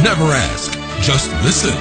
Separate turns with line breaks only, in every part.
Never ask, just listen.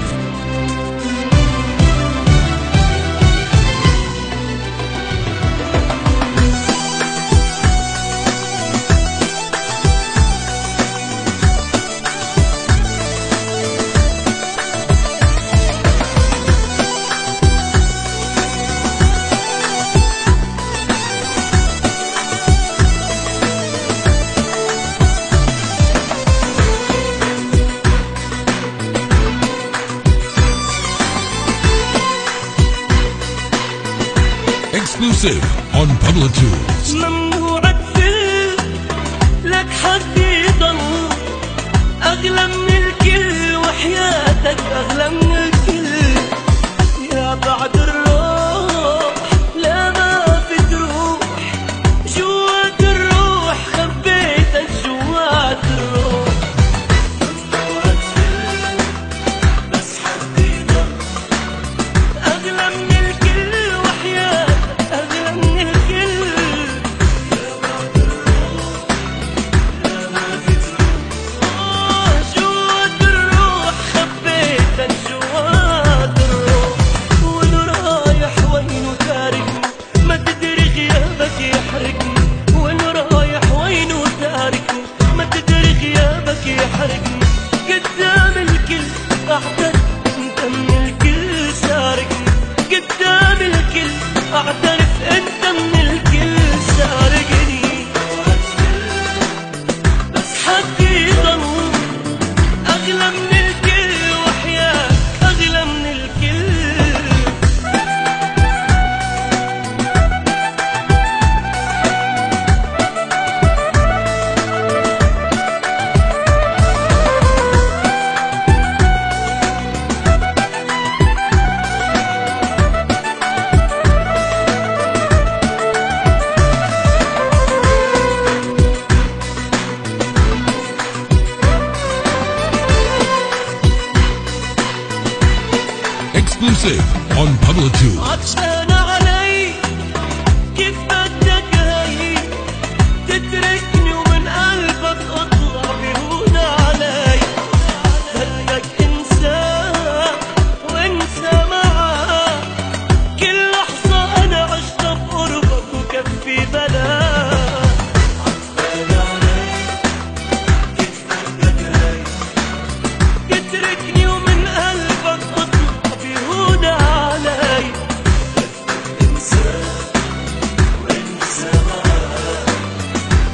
Exclusive on Pablo Tools.
ممنوع تسيب لك حد يضل أغلى من الكل، وحياتك أغلى من الكل. يا بعد الروح لا ما في تروح، جوات الروح خبيتك جوات الروح. ممنوع تسيب بس حد يضل أغلى من الكل، وحياتك أغلى من الكل. يا بعد الروح لا ما في تروح، جوات الروح خبيتك جوات الروح. وين رايح وين تاركني، ما تدري غيابك يحرقني. وين رايح وين تاركني، ما تدري غيابك يحرقني. قدام الكل أعترف أنت من الكل سارقني، قدام الكل أعترف أنت من الكل سارقني. بس حقي ضل أغلى من الكل، وحياك أغلى من الكل.
Exclusive on Pablo Tools.
عطشان علي كيف بدك هي تتركني، ومن قلبك اطلع بهون علي. بدك انساك وانسى معاك، كل لحظة انا عشتها بقربك وكفي بلاك. عطشان علي كيف بدك هي تتركني، ومن قلبك اطلع بهون علي. انساك وانسى معاك،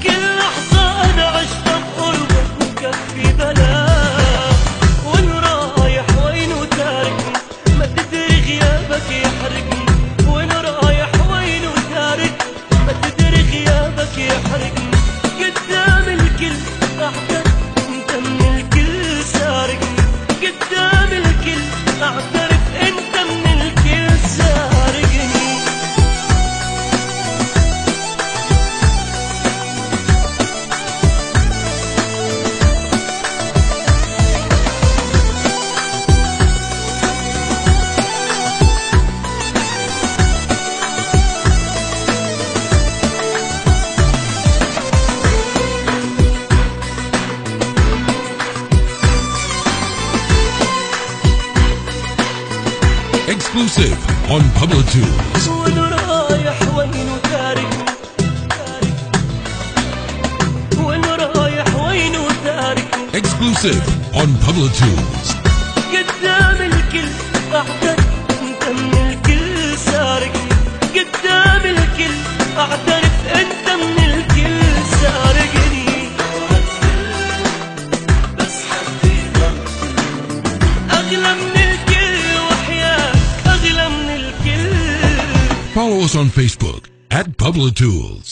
كل لحظة أنا عشتها بقربك وكفي بلاك. وين رايح وين تاركني، ما تدري غيابك يحرقني. وين رايح وين تاركني، ما تدري غيابك يحرقني. قدام الكل أعترف أنت من الكل سارقني، قدام الكل أعترف أنت من الكل سارقني.
Exclusive on Pablo Tools.
وين رايح وين تاركني، وين رايح وين تاركني.
Exclusive on Pablo Tools.
قدام الكل أعترف أنت من الكل سارقني، قدام الكل أعترف أنت من الكل سارقني. بس حقي ضل أغلى من الكل، وحياك أغلى من الكل.
Follow us on Facebook at Pablo Tools.